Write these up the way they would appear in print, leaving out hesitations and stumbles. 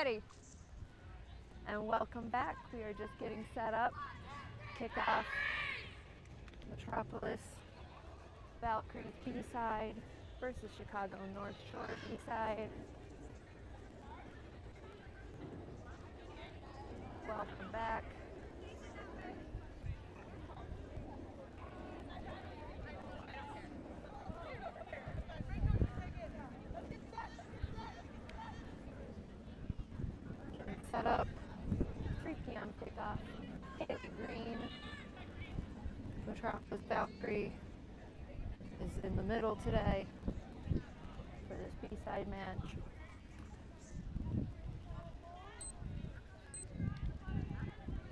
ready. And welcome back. We are just getting set up. Kickoff. Metropolis. Valkyries B-side versus Chicago North Shore B-side. Welcome back. Getting set up. 3 p.m. kickoff. Haley Green. Metropolis Valkyrie is in the middle today for this B-side match.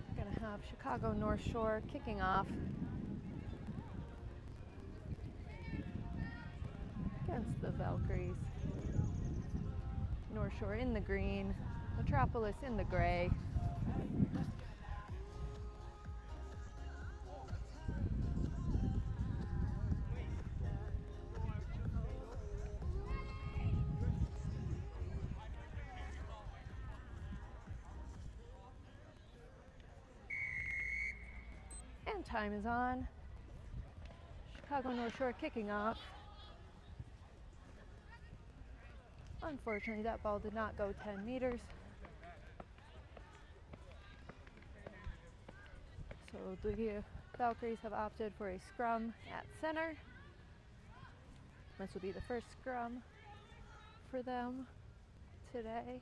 We're gonna have Chicago North Shore kicking off against the Valkyries. North Shore in the green, Metropolis in the gray. And time is on. Chicago North Shore kicking off. Unfortunately, that ball did not go 10 meters. So the Valkyries have opted for a scrum at center. This will be the first scrum for them today.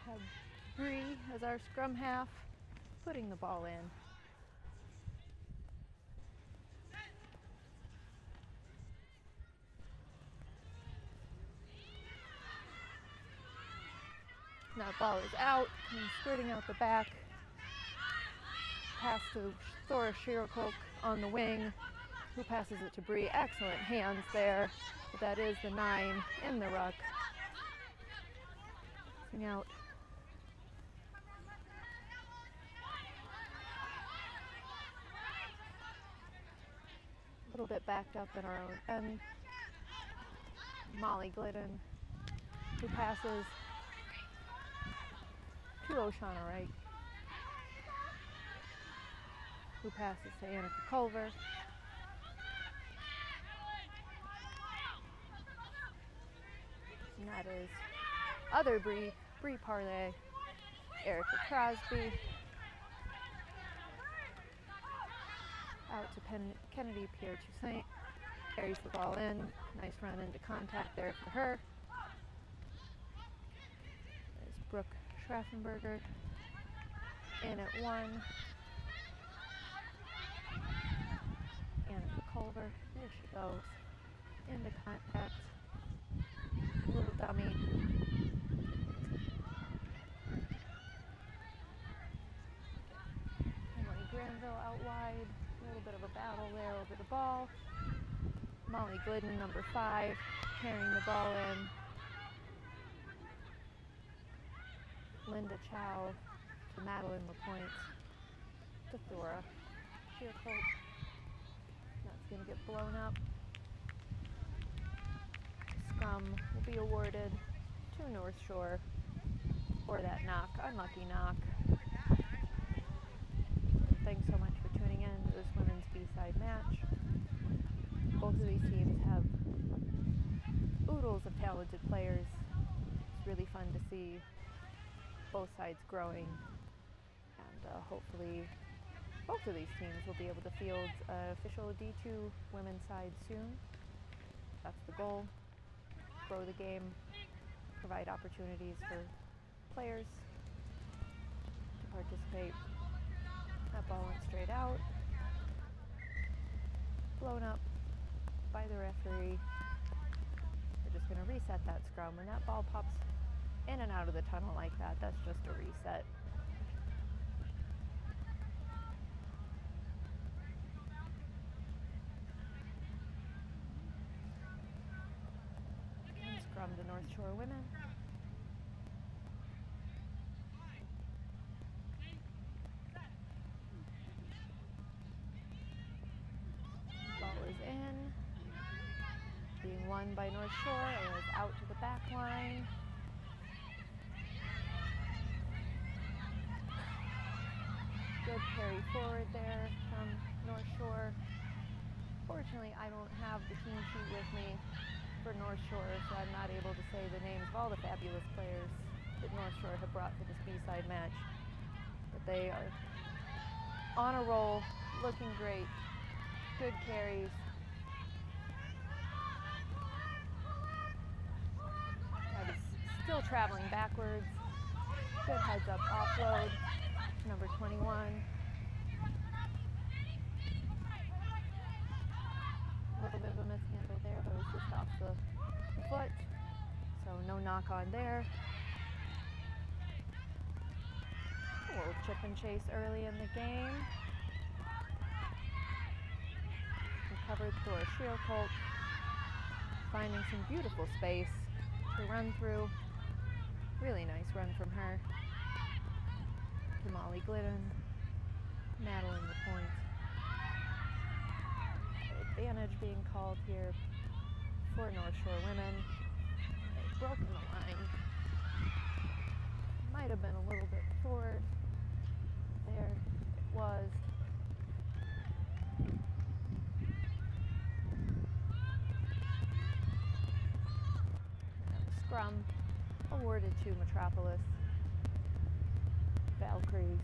Have Bree as our scrum half, putting the ball in. That ball is out and skirting out the back. Pass to Thora Shirokok on the wing, who passes it to Bree. Excellent hands there, but that is the 9 in the ruck. Out. A little bit backed up in our own end. Molly Glidden, who passes to Oshana Wright, who passes to Annika Culver. And that is other Bree Parlay, Erica Crosby. Out to Kennedy Pierre Toussaint. Carries the ball in. Nice run into contact there for her. There's Brooke Schraffenberger in at 1. Annika Culver. There she goes. Into contact. Little dummy. Emily Granville out wide. A little bit of a battle there over the ball. Molly Glidden, number 5, carrying the ball in. Linda Chow to Madeline LaPointe to Thora Shearcolt. That's going to get blown up. Scrum will be awarded to North Shore for that knock, unlucky knock. And thanks so much for tuning in to this women's B-side match. Both of these teams have oodles of talented players. It's really fun to see both sides growing, and hopefully both of these teams will be able to field official D2 women's side soon. That's the goal. Grow the game, provide opportunities for players to participate. That ball went straight out, blown up by the referee. We're just going to reset that scrum. When that ball pops in and out of the tunnel like that, that's just a reset. And scrum to North Shore women. North Shore. It was out to the back line. Good carry forward there from North Shore. Fortunately, I don't have the team sheet with me for North Shore, so I'm not able to say the names of all the fabulous players that North Shore have brought for this B-side match. But they are on a roll, looking great. Good carries. That is still traveling backwards. Good heads-up offload to number 21. A little bit of a mishandle there, but it was just off the foot, so no knock on there. A little chip and chase early in the game. Recovered through a sheer colt, finding some beautiful space to run through. Really nice run from her. To Molly Glidden, Madeline the point. Advantage being called here for North Shore women. They've broken the line. Might have been a little bit forward. There it was. And the scrum awarded to Metropolis. Valkyries.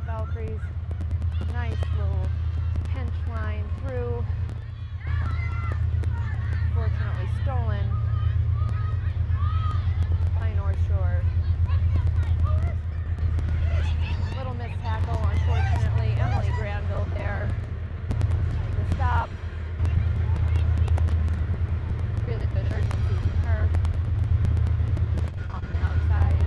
Valkyries, nice little pinch line through, fortunately stolen by North Shore. Little missed tackle, unfortunately. Emily Granville there. The stop. Really good urgency from her on the outside.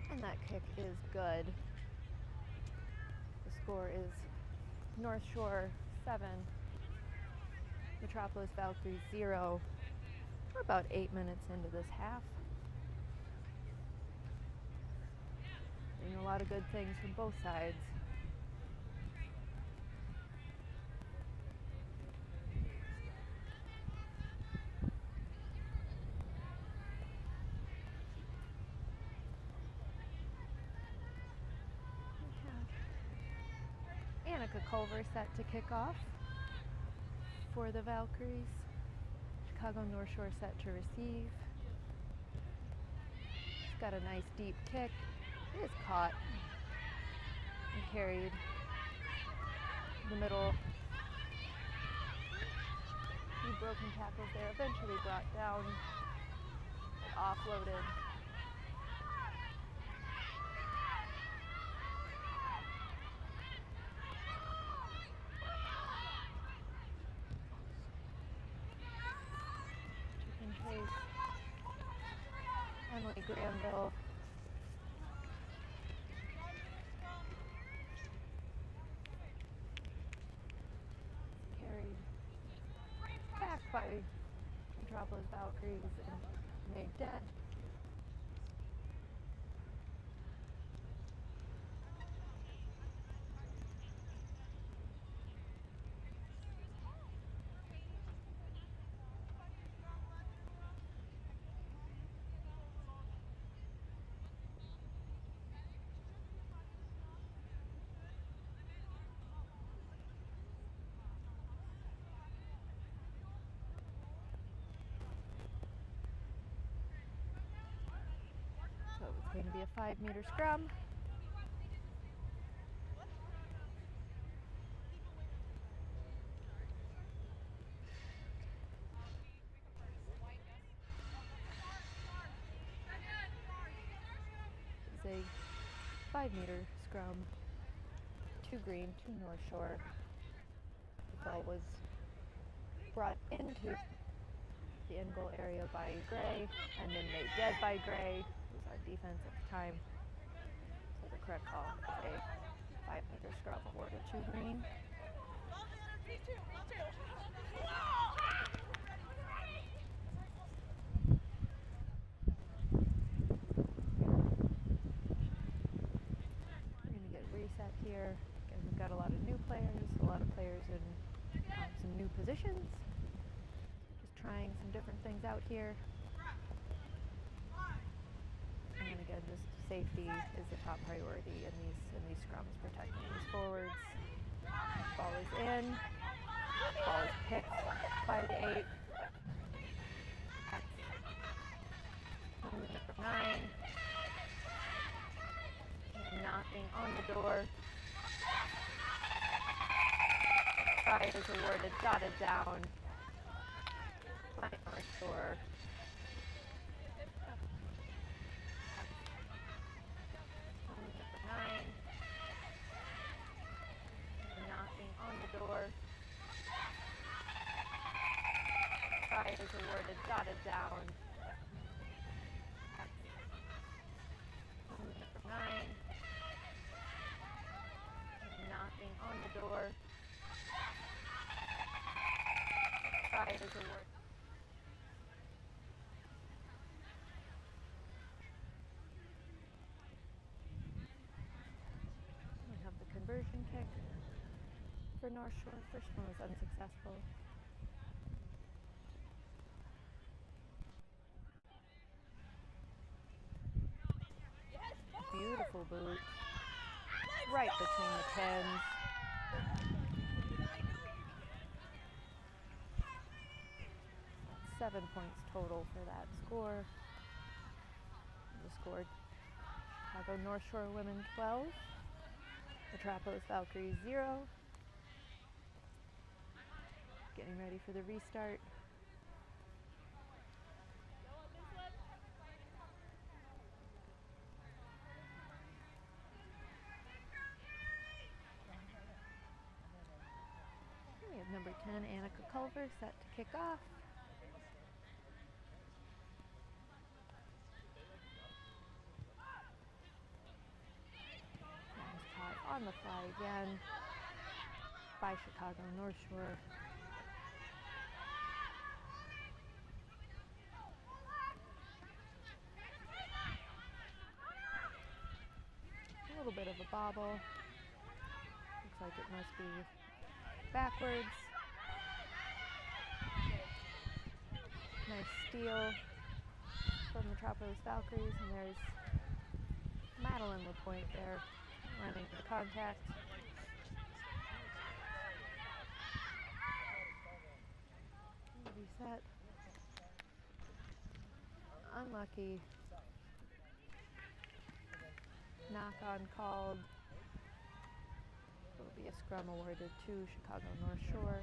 And that kick is good. The score is North Shore 7, Metropolis Valkyries 0. We're about 8 minutes into this half. Doing a lot of good things from both sides. Annika Culver set to kick off for the Valkyries. Chicago North Shore set to receive. She's got a nice deep kick. It is caught and carried in the middle. A few broken tackles there, eventually brought down and offloaded. Emily Granville. Carried back by Metropolis Valkyries and made dead. So it's going to be a 5-meter scrum. It's a 5-meter scrum. 2 green, 2 North Shore. The ball was brought into the end goal area by Gray and then made dead by Gray, who was our defense at the time. So the correct call is a 5-meter scrum awarded 2 green. We're going to get reset here. Again, we've got a lot of new players, a lot of players in some new positions. Just trying some different things out here. And again, just safety is the top priority in these scrums, protecting these forwards. Ball is in. Ball is picked by the 8. Number 9. Knocking on the door. Try is awarded, jotted down by North Shore. Number 9. Knocking on the door. Try is awarded, jotted down. Number 9. Knocking on the door. Try is awarded. We have the conversion kick for North Shore. First one was unsuccessful. Beautiful boot. Right between the pins. That's 7 points total for that score. The score: Chicago North Shore women 12, Metropolis Valkyries 0. Getting ready for the restart. We have number 10, Annika Culver, set to kick off. That was caught on the fly again by Chicago North Shore. A little bit of a bobble. Looks like it must be backwards. Nice steal from Metropolis Valkyries, and there's Madeline LaPointe there running the contact. Reset. Unlucky. Knock on called. Will be a scrum awarded to Chicago North Shore.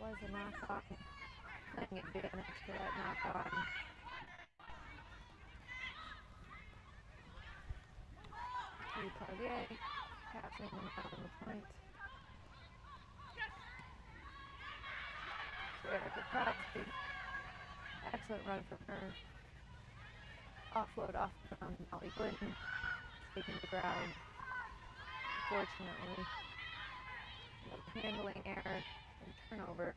was a knock-on, playing advantage to that knock-on. Carrier passing them out on the point. Erica Crosby, excellent run from her. Offload off from Molly Glidden, taking the ground. Fortunately, no handling error and turnover.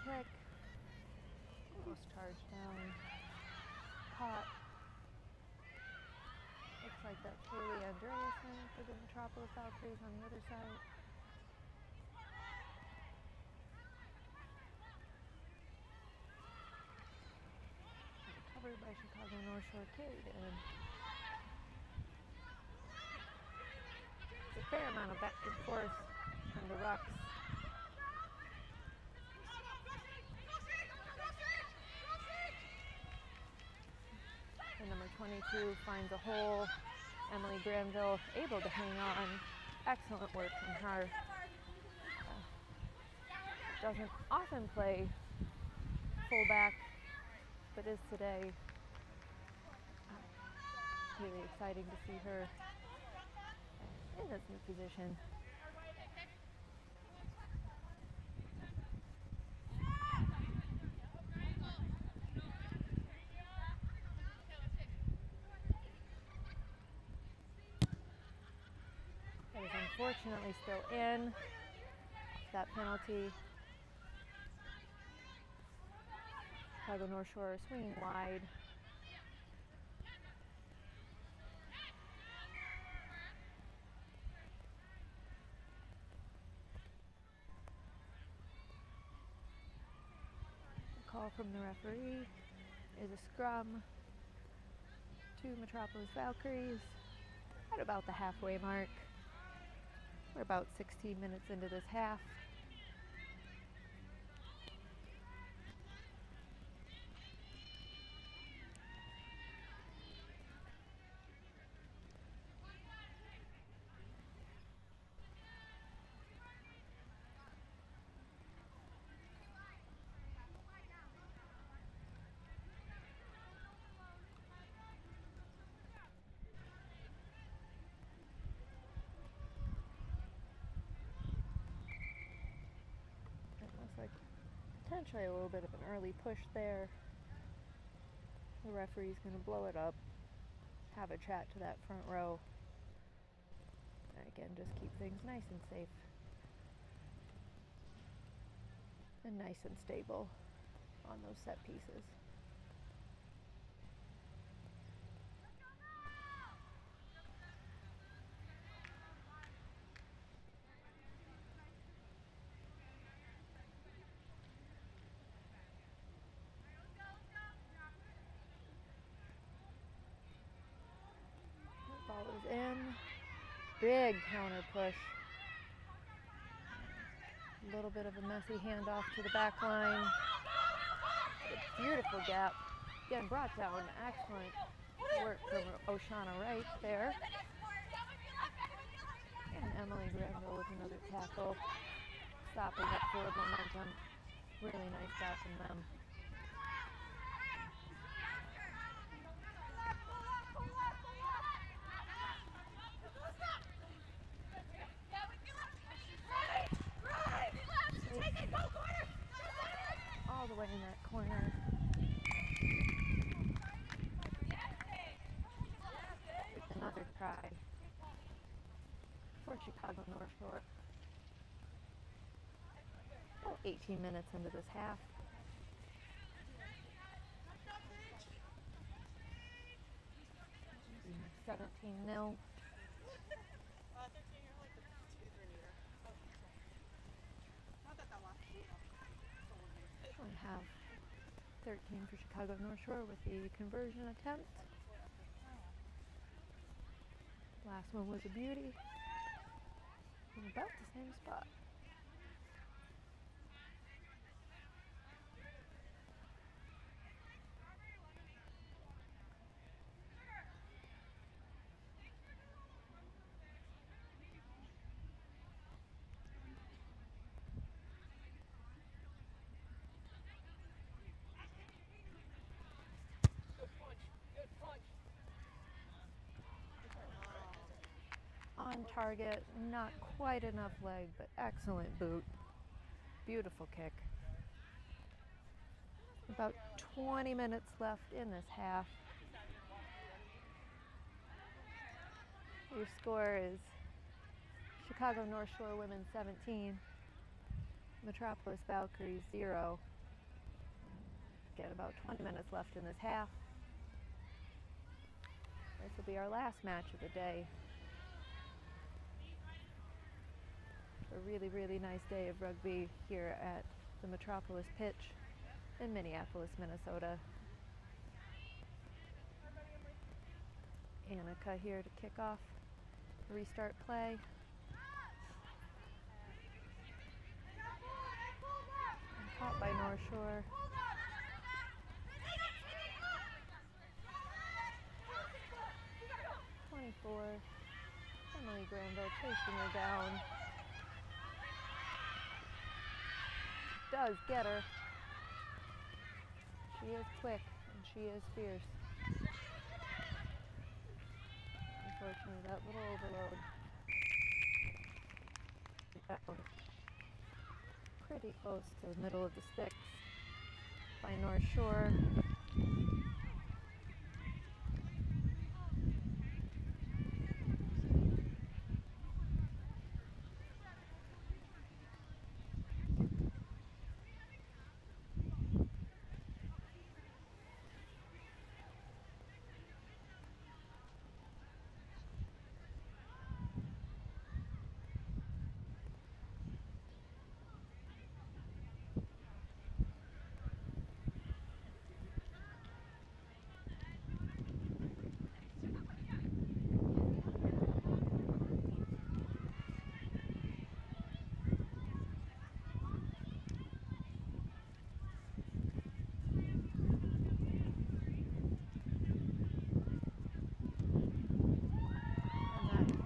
Kick, almost charged down, caught. Looks like that's Haley Andreasen for the Metropolis Valkyries on the other side. Covered by Chicago North Shore carried in. There's a fair amount of back and forth from the Rucks. And number 22 finds a hole. Emily Granville able to hang on. Excellent work from her. Doesn't often play fullback, but is today. Really exciting to see her in this new position. That is unfortunately still in. That penalty. Chicago North Shore swinging wide. The call from the referee is a scrum to Metropolis Valkyries at about the halfway mark. We're about 16 minutes into this half. Like potentially a little bit of an early push there. The referee's going to blow it up, have a chat to that front row, and again just keep things nice and safe and nice and stable on those set pieces. Ball is in. Big counter push. A little bit of a messy handoff to the back line. A beautiful gap. Again, brought down. Excellent work from Oshana Wright there. And Emily Granville with another tackle. Stopping up forward momentum. Really nice job from them. All the way in that corner. It's another try for Chicago North Shore. About 18 minutes into this half. $17-0. We have 13 for Chicago North Shore with the conversion attempt. Last one was a beauty. In about the same spot. On target, not quite enough leg, but excellent boot. Beautiful kick. About 20 minutes left in this half. Your score is Chicago North Shore Women's 17, Metropolis Valkyries 0. Get about 20 minutes left in this half. This will be our last match of the day. A really, really nice day of rugby here at the Metropolis pitch in Minneapolis, Minnesota. Annika here to kick off, restart play. And caught by North Shore. Emily Granville chasing her down. Does get her. She is quick and she is fierce. Unfortunately, that little overload. Down. Pretty close to the middle of the sticks by North Shore.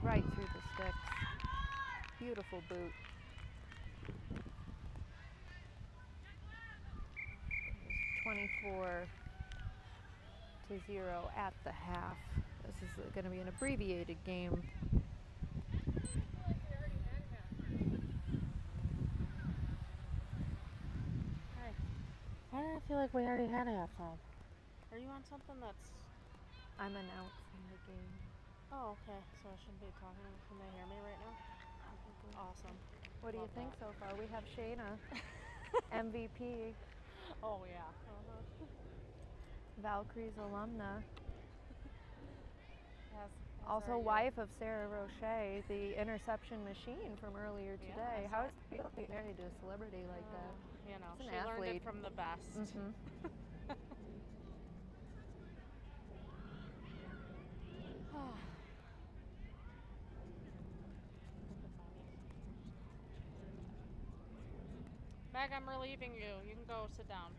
Right through the sticks. Beautiful boot. 24-0 at the half. This is going to be an abbreviated game. Hi. Why did I feel like we already had a halftime? Are you on something that's... I'm announcing the game. Oh, okay. So I shouldn't be talking. Can they hear me right now? Awesome. What do you think so far? We have Shayna, MVP. Oh, yeah. Valkyries alumna. As Also wife of Sarah Roche, the interception machine from earlier today. Yeah, How is it to be married to a celebrity like that? You know, She's she an learned athlete. it from the best. Mm-hmm. Meg, I'm relieving you. You can go sit down.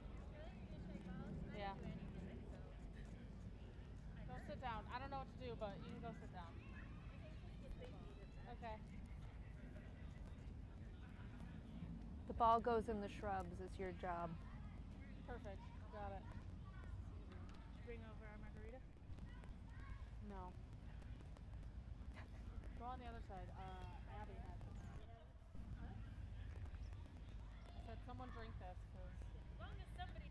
Yeah. Go sit down. I don't know what to do, but you can go sit down. Okay. The ball goes in the shrubs. It's your job. Perfect. Got it. Bring over our margarita? No. Go on the other side. Abby had this. I said someone drink this because... As long as somebody...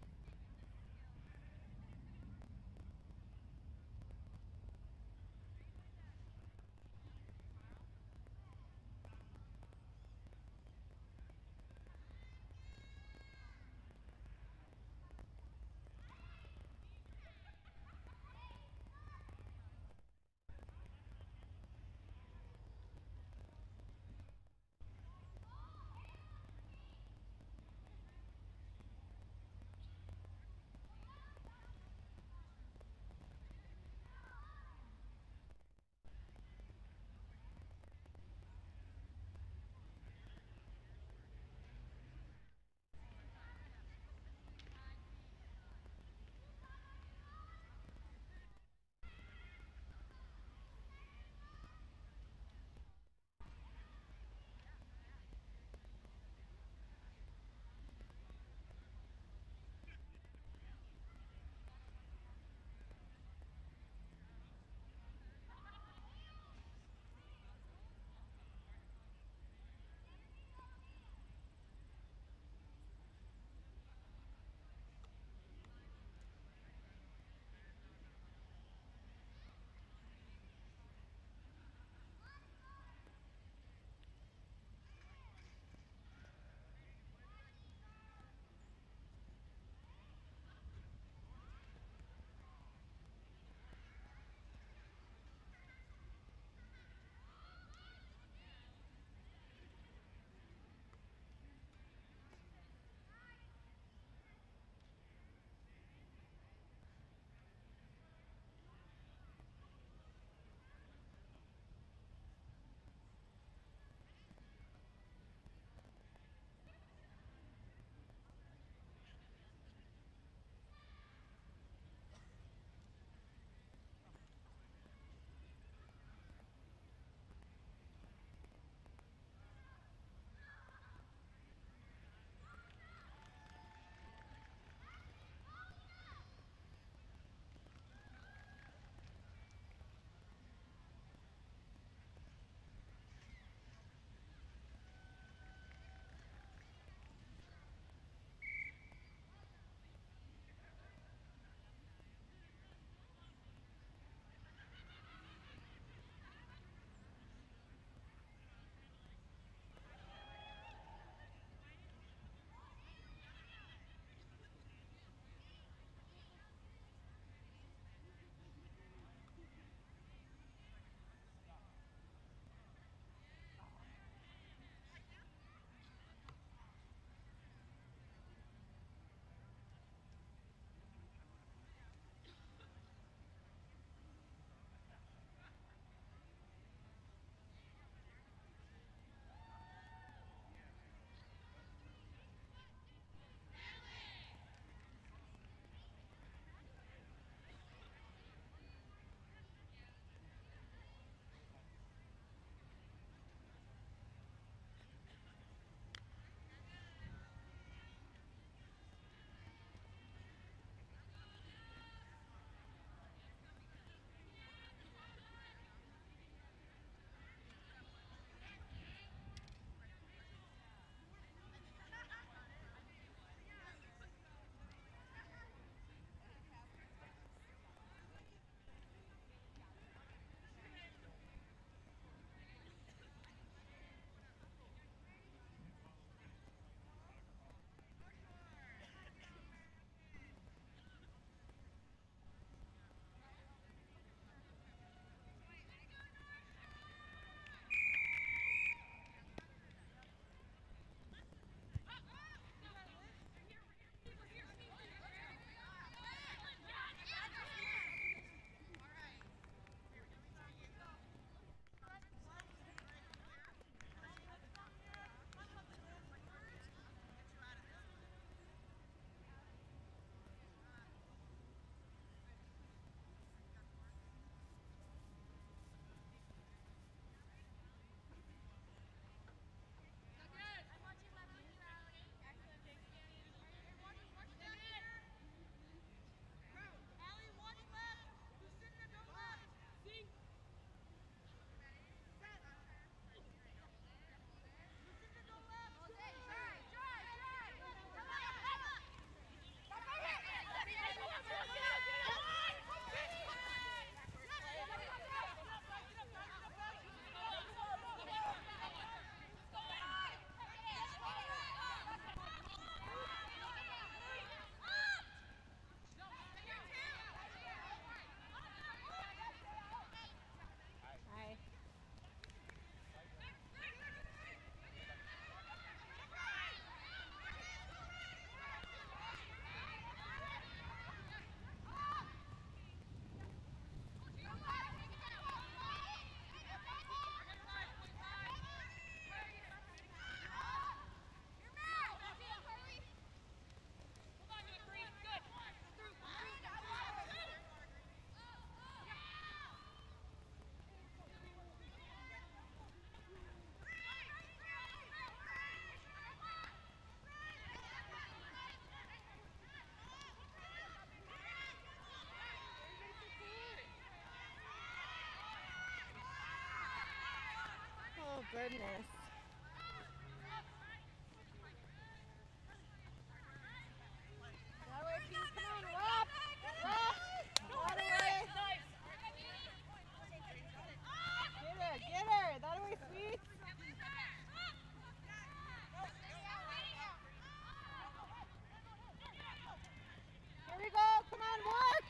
goodness. That way, Pete. Come on, Rob. Rob. That way. Get her. That way, sweet. Here we go. Come on, work.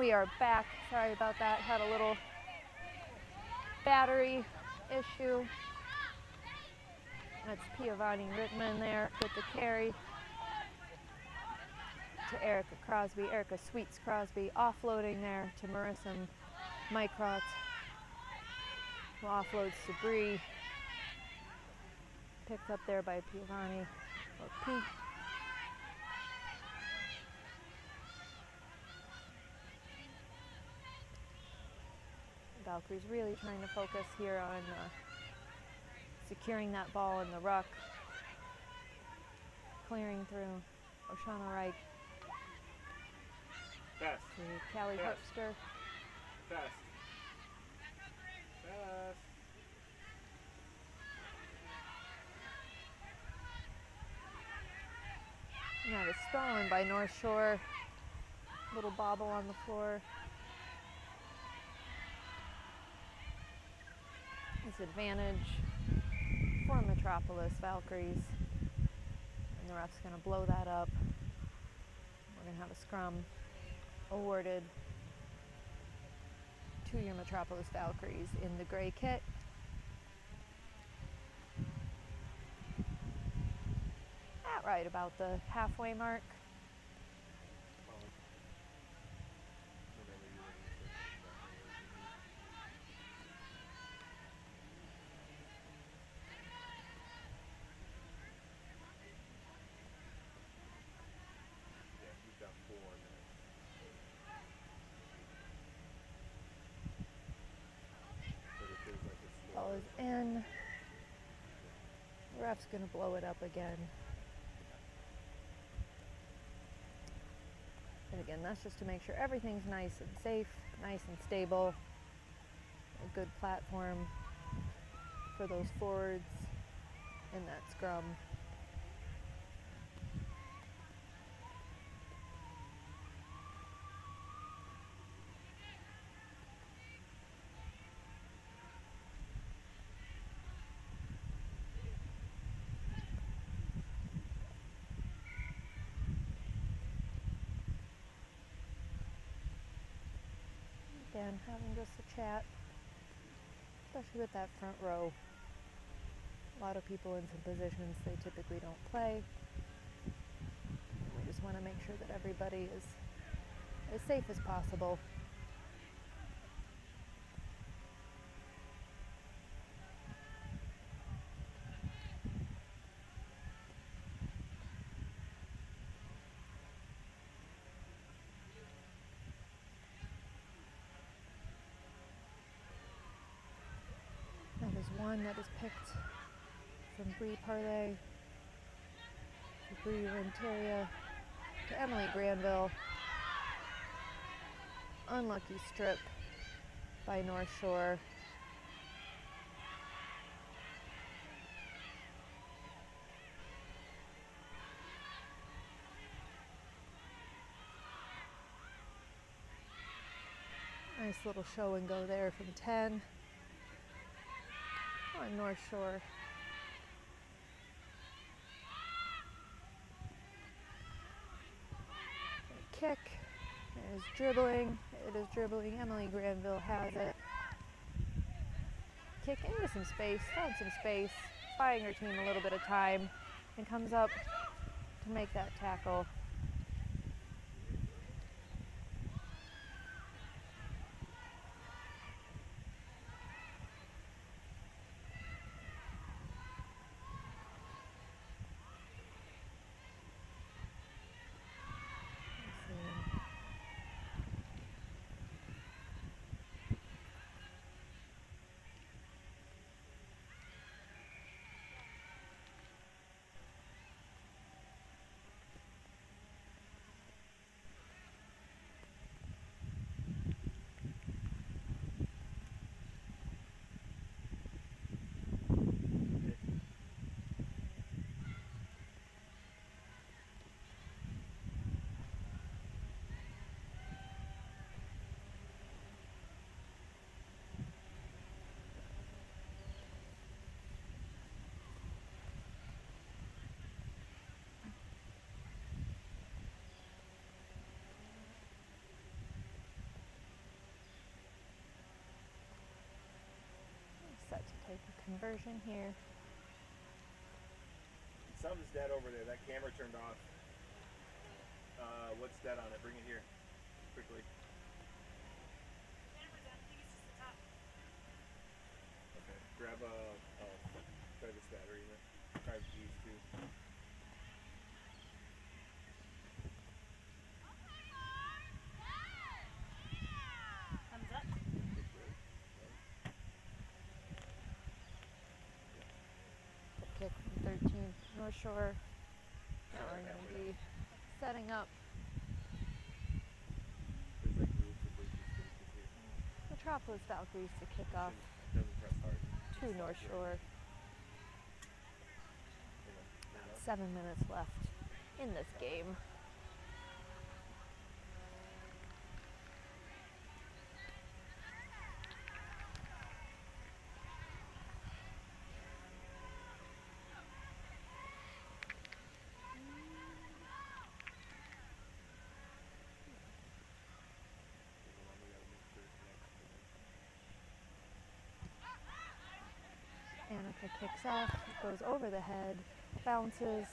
we are back. Sorry about that. Had a little battery issue. That's Piovani Rittman there with the carry to Erica Crosby. Erica Sweets Crosby offloading there to Marissa Mycrot, who offloads to Bree. Picked up there by Piovani, or P. Valkyries really trying to focus here on securing that ball in the ruck. Clearing through Oshana Wright Fast. to Callie Fast. Herbster. Fast. Fast. And that is stolen by North Shore. Little bobble on the floor. Disadvantage for Metropolis Valkyries. And the ref's going to blow that up. We're going to have a scrum awarded to your Metropolis Valkyries in the gray kit. At right about the halfway mark. Ball is in. The ref's gonna blow it up again. And again, that's just to make sure everything's nice and safe, nice and stable. A good platform for those forwards in that scrum. Again, having just a chat, especially with that front row. A lot of people in some positions they typically don't play. We just want to make sure that everybody is as safe as possible. That is one that is picked from Bree Parlay to Bree Renteria to Emily Granville. Unlucky strip by North Shore. Nice little show and go there from 10 on North Shore. Kick. It is dribbling. It is dribbling. Emily Granville has it. Kick into some space. Found some space. Buying her team a little bit of time. And comes up to make that tackle. conversion here. Something's dead over there. That camera turned off. What's dead on it? Bring it here. Quickly. Camera's empty, it's just the top. Okay. Grab try this battery. Try these two. Thumbs up. Kick from 13th North Shore. Now we're going to be setting up There's like groups of bridges here. Metropolis Valkyries to kick off Doesn't press hard. to North Shore. Hold on. 7 minutes left in this game. Annika kicks off, goes over the head, bounces,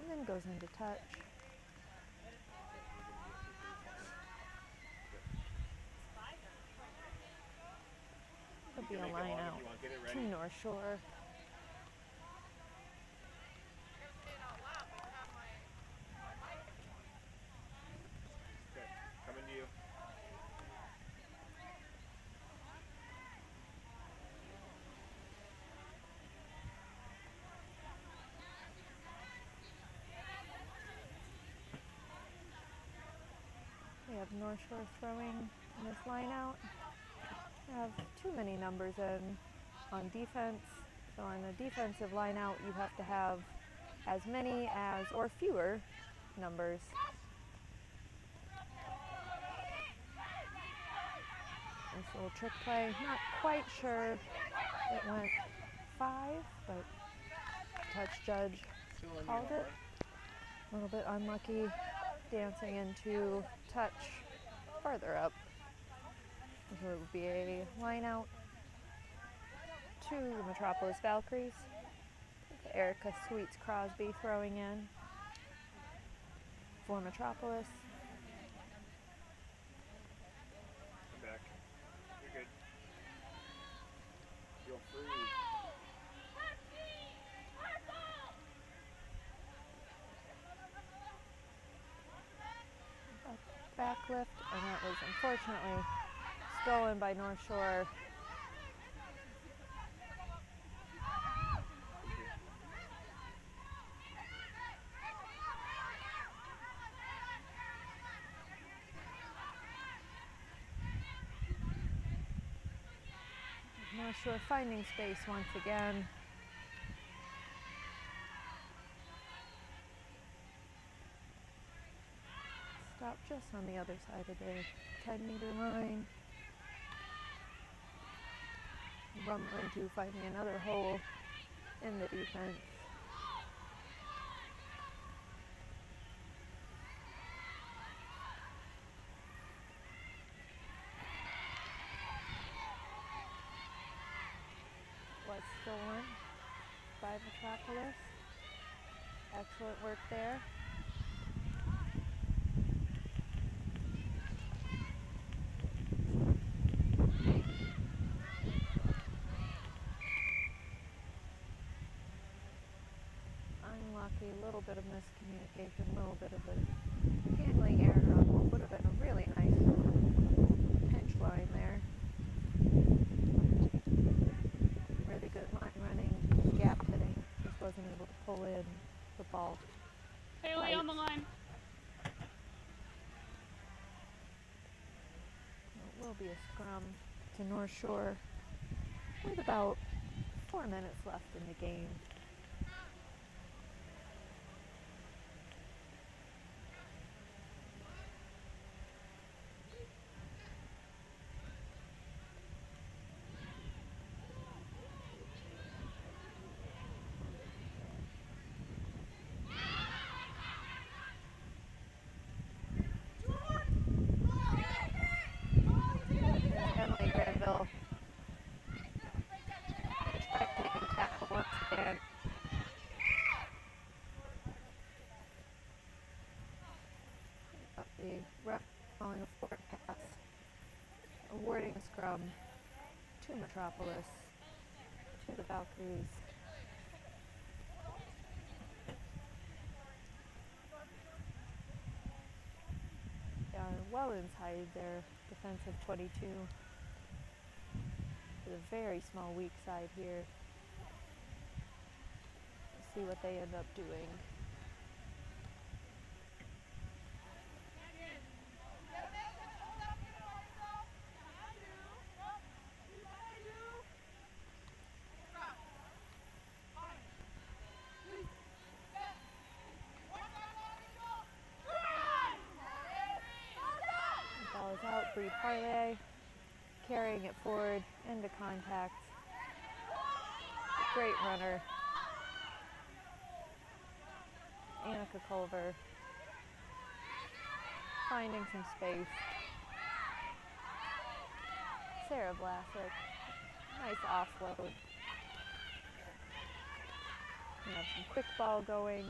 and then goes into touch. Could be a line out to North Shore. Okay. Coming to you. We have North Shore throwing this line out. We have too many numbers in on defense. So on a defensive line out, you have to have as many as or fewer numbers. This little trick play, not quite sure it went 5, but touch judge called it. A little bit unlucky, dancing into touch farther up. So it would be a line out to the Metropolis Valkyries. With Erica Sweets Crosby throwing in for Metropolis. Come back. You're good. Feel free. Back lift, and that was unfortunately stolen by North Shore. North Shore finding space once again. Stop just on the other side of the 10-meter line. Rumbling to finding another hole in the defense. Was stolen by Metropolis. Excellent work there. Unlucky, a little bit of miscommunication, a little bit of a handling error on what would have been a really nice pinch line there. Really good line running, gap hitting. Just wasn't able to pull in the ball. Haley on the line. It will be a scrum to North Shore with about 4 minutes left in the game. Emily Granville. Expecting ref calling a forward pass, awarding a scrum to Metropolis, to the Valkyries. They are well inside their defensive 22. With a very small weak side here. We'll see what they end up doing. Ball is out, Bree Parlay, carrying it forward, into contact. Great runner. Annika Culver finding some space. Sarah Vlasic, nice offload. We have some quick ball going,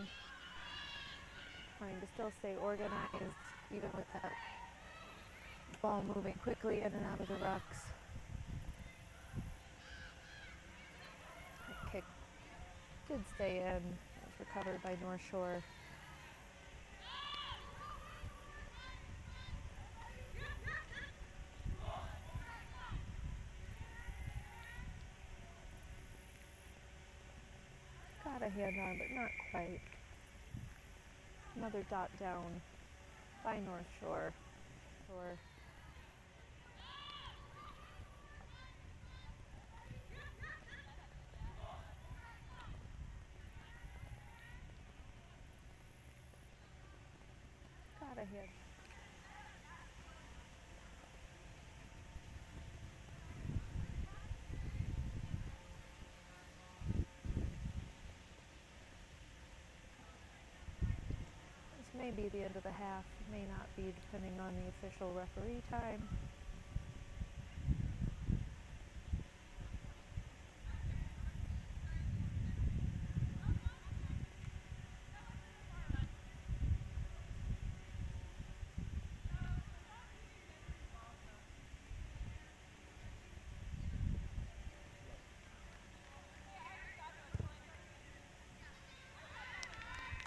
trying to still stay organized, even with that ball moving quickly in and out of the rucks. The kick did stay in. It was recovered by North Shore. Got a hand on, but not quite. Another dot down by North Shore. Got a hit. This may be the end of the half, may not be, depending on the official referee time.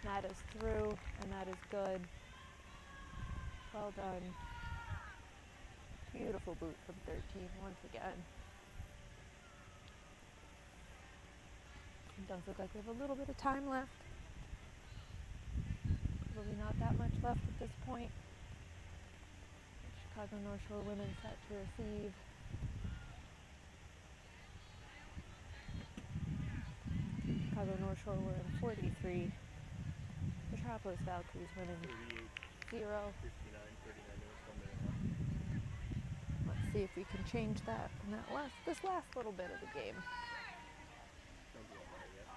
That is through, and that is good. Well done. Beautiful boot from 13 once again. It does look like we have a little bit of time left. Probably not that much left at this point. Chicago North Shore women set to receive. Chicago North Shore were in 43. Metropolis Valkyries winning 0. 59, 39 minutes, 1 minute left. Let's see if we can change that in this last little bit of the game. Don't be on that yet.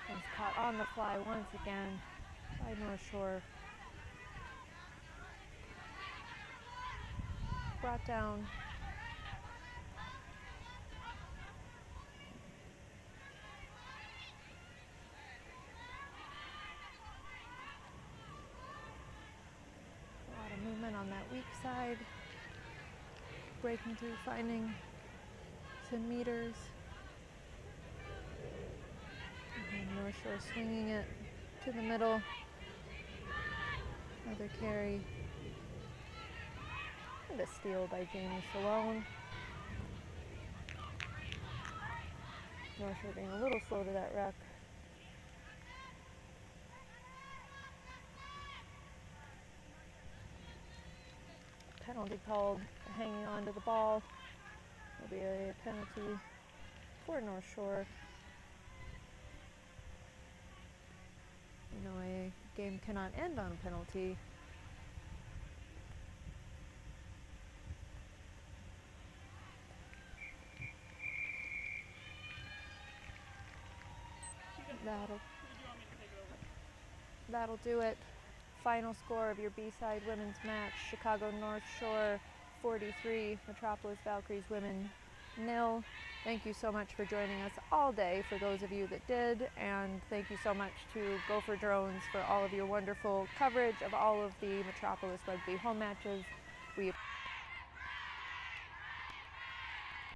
It's caught on the fly once again by North Shore. Brought down. A lot of movement on that weak side. Breaking through, finding some meters. And North Shore swinging it to the middle. Another carry. And a steal by Jamie Shalone. North Shore being a little slow to that ruck. Penalty called for hanging on to the ball. There'll be a penalty for North Shore. You know, a game cannot end on a penalty. That'll do it. Final score of your B-side women's match: Chicago North Shore 43, Metropolis Valkyries women 0. Thank you so much for joining us all day for those of you that did, and thank you so much to Gopher Drones for all of your wonderful coverage of all of the Metropolis Rugby home matches. We